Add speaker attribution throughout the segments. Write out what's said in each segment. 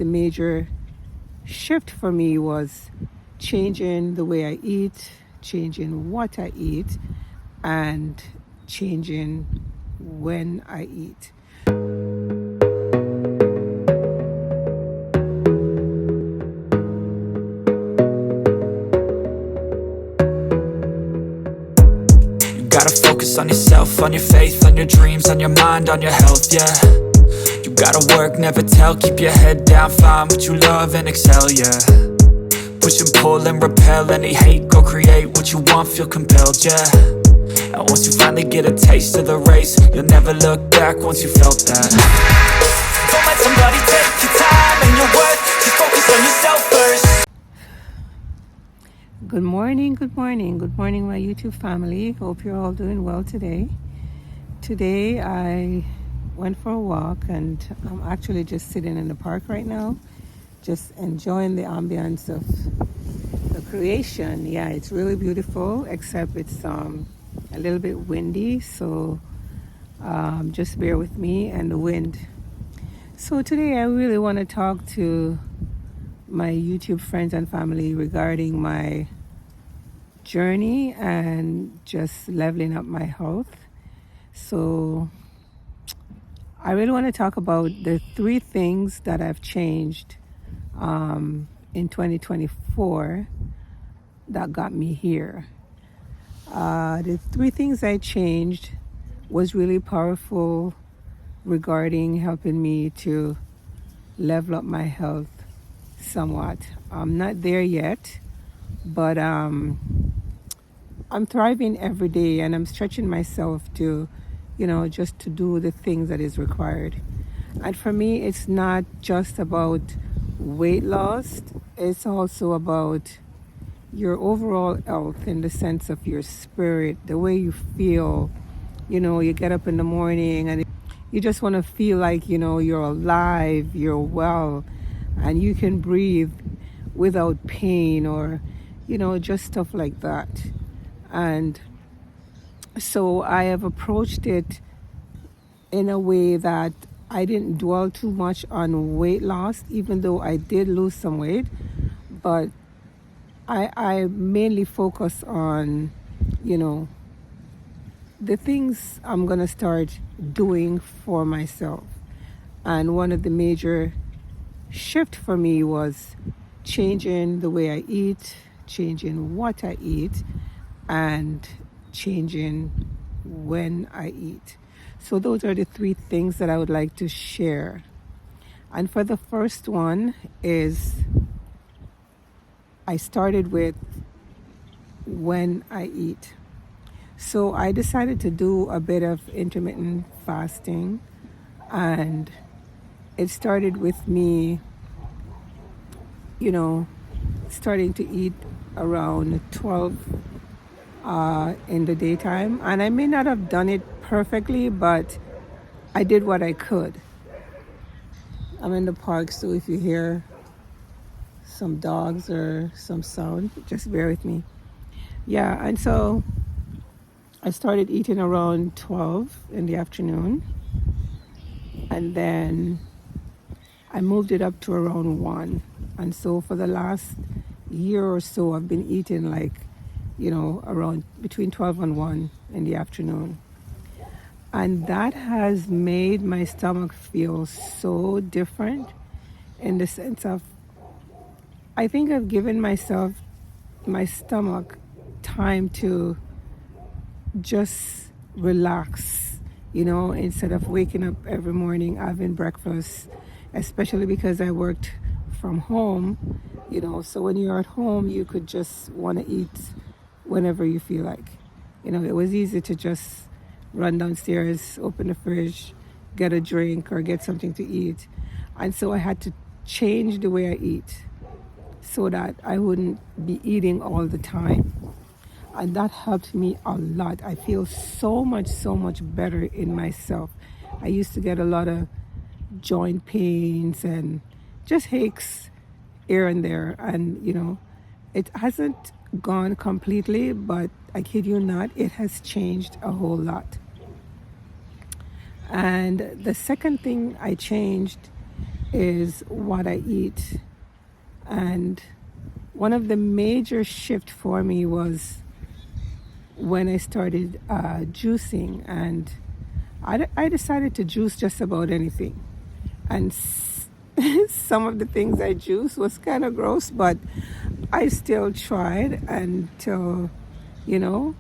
Speaker 1: the major shift for me was changing the way I eat, changing what I eat, and changing when I eat.
Speaker 2: You gotta focus on yourself, on your faith, on your dreams, on your mind, on your health, yeah. You gotta work, never tell, keep your head down, find what you love and excel, yeah. Push and pull and repel any hate, go create what you want, feel compelled, yeah. And once you finally get a taste of the race, you'll never look back once you felt that. Don't let somebody take your time and your worth, just focus on yourself first.
Speaker 1: Good morning, my YouTube family. Hope you're all doing well today. Today I went for a walk and I'm actually just sitting in the park right now, just enjoying the ambience of the creation. Yeah, it's really beautiful, except it's a little bit windy, so just bear with me and the wind. So today I really want to talk to my YouTube friends and family regarding my journey and just leveling up my health. So I really want to talk about the 3 things that I've changed in 2024 that got me here. The 3 things I changed was really powerful regarding helping me to level up my health somewhat. I'm not there yet, but I'm thriving every day and I'm stretching myself to, just to do the things that is required. And for me, it's not just about weight loss, it's also about your overall health in the sense of your spirit, the way you feel. You get up in the morning and you just want to feel like, you're alive, you're well, and you can breathe without pain or, just stuff like that. And so I have approached it in a way that I didn't dwell too much on weight loss, even though I did lose some weight, but I mainly focus on, the things I'm going to start doing for myself. And one of the major shift for me was changing the way I eat, changing what I eat, and changing when I eat. So those are the 3 things that I would like to share. And for the first one is I started with when I eat. So I decided to do a bit of intermittent fasting, and it started with me, starting to eat around 12 in the daytime. And I may not have done it perfectly, but I did what I could. I'm in the park, so if you hear some dogs or some sound, just bear with me. Yeah, and so I started eating around 12 in the afternoon, and then I moved it up to around 1. And so for the last year or so, I've been eating around between 12 and 1 in the afternoon. And that has made my stomach feel so different in the sense of, I think I've given my stomach time to just relax, instead of waking up every morning having breakfast, especially because I worked from home, so when you're at home, you could just want to eat whenever you feel like. It was easy to just run downstairs, open the fridge, get a drink or get something to eat. And so I had to change the way I eat so that I wouldn't be eating all the time. And that helped me a lot. I feel so much better in myself. I used to get a lot of joint pains and just aches here and there. And, it hasn't gone completely, but I kid you not, it has changed a whole lot. And the second thing I changed is what I eat. And one of the major shift for me was when I started juicing, and I decided to juice just about anything. And some of the things I juice was kind of gross, but I still tried until, you know,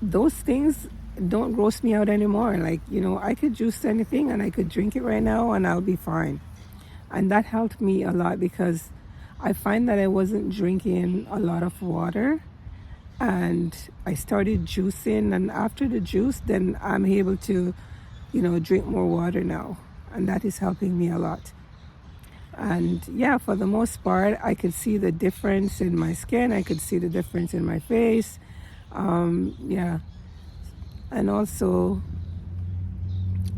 Speaker 1: those things don't gross me out anymore. Like, I could juice anything and I could drink it right now and I'll be fine. And that helped me a lot because I find that I wasn't drinking a lot of water, and I started juicing, and after the juice then I'm able to, drink more water now, and that is helping me a lot. And yeah, for the most part, I could see the difference in my skin. I could see the difference in my face. Yeah. And also,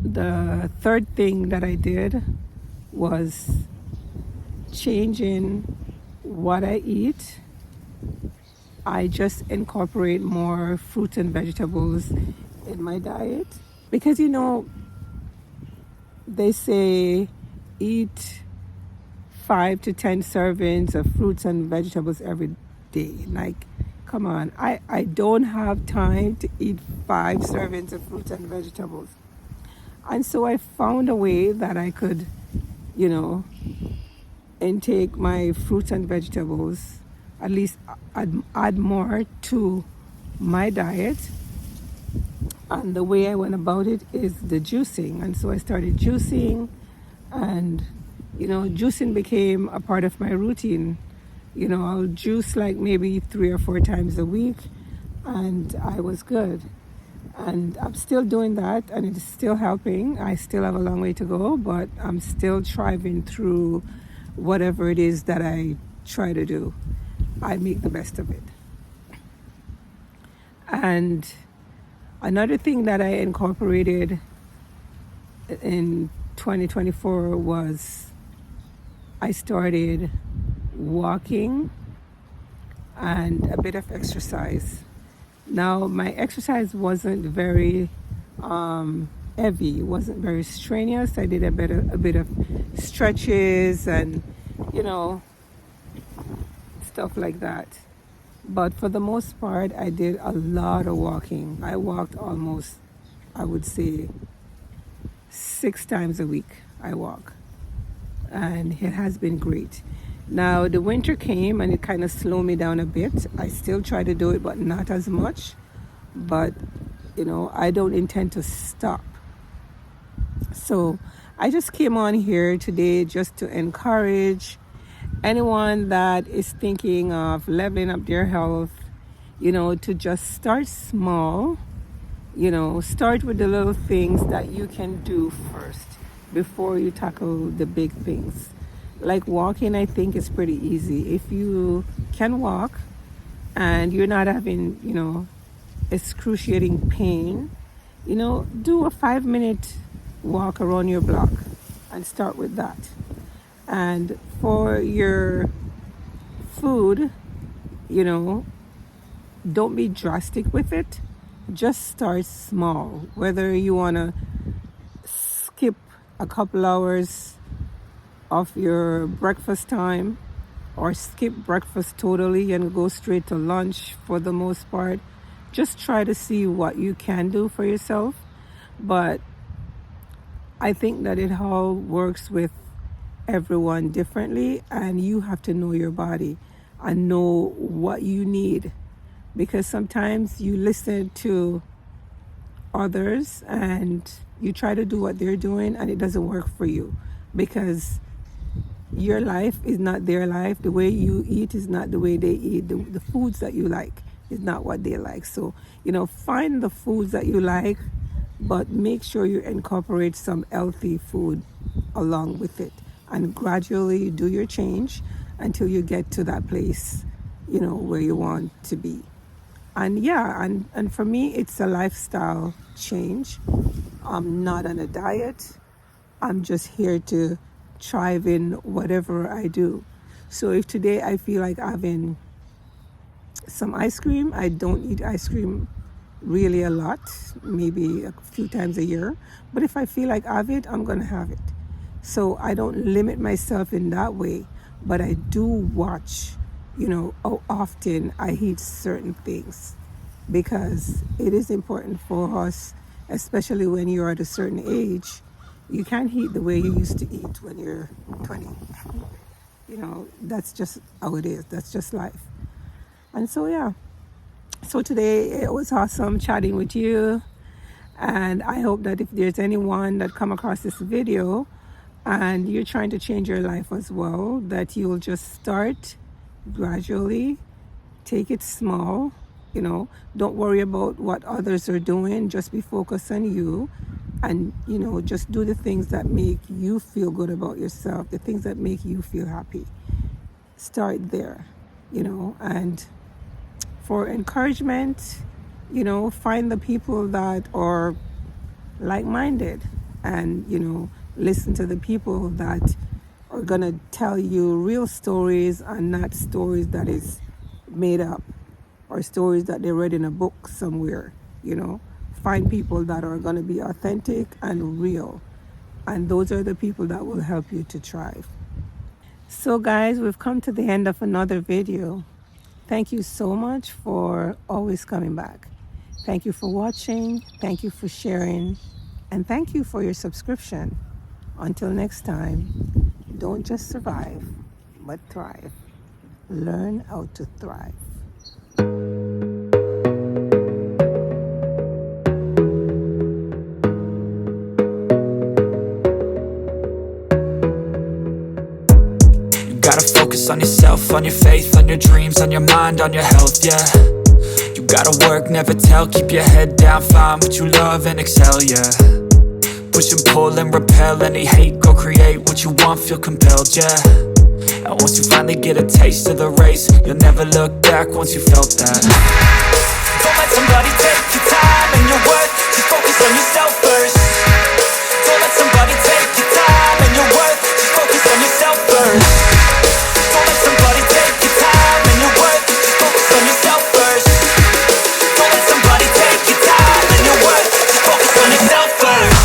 Speaker 1: the third thing that I did was changing what I eat. I just incorporate more fruits and vegetables in my diet. Because, they say eat 5 to 10 servings of fruits and vegetables every day. Like, come on, I don't have time to eat 5 servings of fruits and vegetables. And so I found a way that I could, intake my fruits and vegetables, at least add more to my diet. And the way I went about it is the juicing. And so I started juicing, and juicing became a part of my routine. I'll juice like maybe 3 or 4 times a week, and I was good. And I'm still doing that, and it is still helping. I still have a long way to go, but I'm still thriving through whatever it is that I try to do. I make the best of it. And another thing that I incorporated in 2024 was I started walking and a bit of exercise. Now, my exercise wasn't very heavy. It wasn't very strenuous. I did a bit of stretches and, stuff like that. But for the most part, I did a lot of walking. I walked almost, I would say, 6 times a week. I walk. And it has been great. Now, the winter came and it kind of slowed me down a bit. I still try to do it, but not as much. But, I don't intend to stop. So I just came on here today just to encourage anyone that is thinking of leveling up their health, to just start small. Start with the little things that you can do first before you tackle the big things. Like walking, I think is pretty easy. If you can walk and you're not having, excruciating pain, do a 5-minute walk around your block and start with that. And for your food, don't be drastic with it. Just start small. Whether you want to skip a couple hours of your breakfast time or skip breakfast totally and go straight to lunch for the most part, just try to see what you can do for yourself. But I think that it all works with everyone differently, and you have to know your body and know what you need, because sometimes you listen to others and you try to do what they're doing and it doesn't work for you, because your life is not their life. The way you eat is not the way they eat. The foods that you like is not what they like. So, find the foods that you like, but make sure you incorporate some healthy food along with it, and gradually do your change until you get to that place, where you want to be. And yeah, and for me, it's a lifestyle change. I'm not on a diet. I'm just here to thrive in whatever I do. So if today I feel like having some ice cream, I don't eat ice cream really a lot, maybe a few times a year. But if I feel like I have it, I'm going to have it. So I don't limit myself in that way, but I do watch, how often I eat certain things, because it is important for us, especially when you're at a certain age. You can't eat the way you used to eat when you're 20. That's just how it is. That's just life. And so, yeah. So today it was awesome chatting with you. And I hope that if there's anyone that come across this video and you're trying to change your life as well, that you'll just start gradually, take it small, don't worry about what others are doing, just be focused on you, and just do the things that make you feel good about yourself, the things that make you feel happy. Start there, and for encouragement, find the people that are like-minded, and listen to the people that are gonna tell you real stories and not stories that is made up or stories that they read in a book somewhere. Find people that are gonna be authentic and real, and those are the people that will help you to thrive. So guys, we've come to the end of another video. Thank you so much for always coming back. Thank you for watching, thank you for sharing, and thank you for your subscription. Until next time, don't just survive, but thrive. Learn how to thrive.
Speaker 2: You gotta focus on yourself, on your faith, on your dreams, on your mind, on your health, yeah. You gotta work, never tell, keep your head down, find what you love and excel, yeah. Push and pull and repel any hate, go create what you want, feel compelled, yeah. And once you finally get a taste of the race, you'll never look back once you felt that. Don't let somebody take your time and your worth, just focus on yourself first. Don't let somebody take your time and your worth, just focus on yourself first. Don't let somebody take your time and your worth, just focus on yourself first. Don't let somebody take your time and your worth, just focus on yourself first.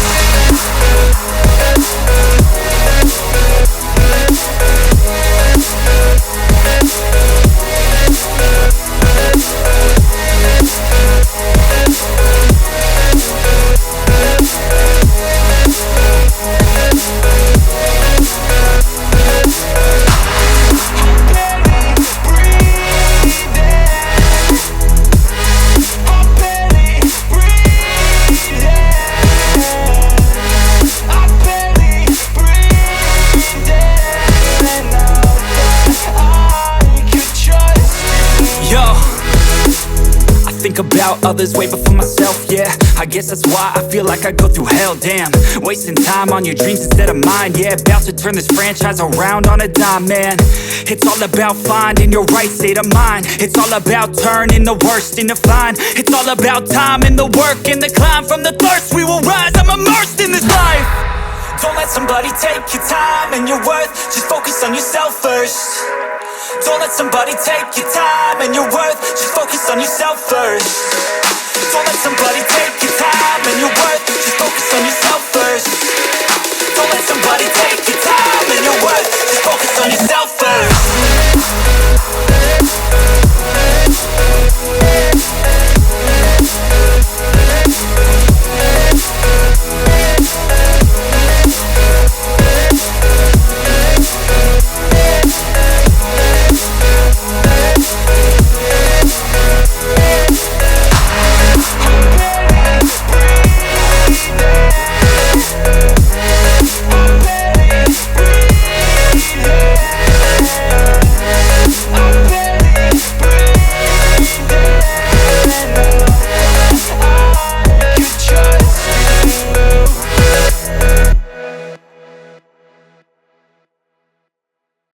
Speaker 2: About others way before myself, yeah. I guess that's why I feel like I go through hell, damn. Wasting time on your dreams instead of mine, yeah. About to turn this franchise around on a dime, man. It's all about finding your right state of mind. It's all about turning the worst into fine. It's all about time and the work and the climb. From the thirst we will rise, I'm immersed in this life. Don't let somebody take your time and your worth, just focus on yourself first. Don't let somebody take your time and your worth, just focus on yourself first. Don't let somebody take your time and your worth, just focus on yourself first. Don't let somebody take your time and your worth, just focus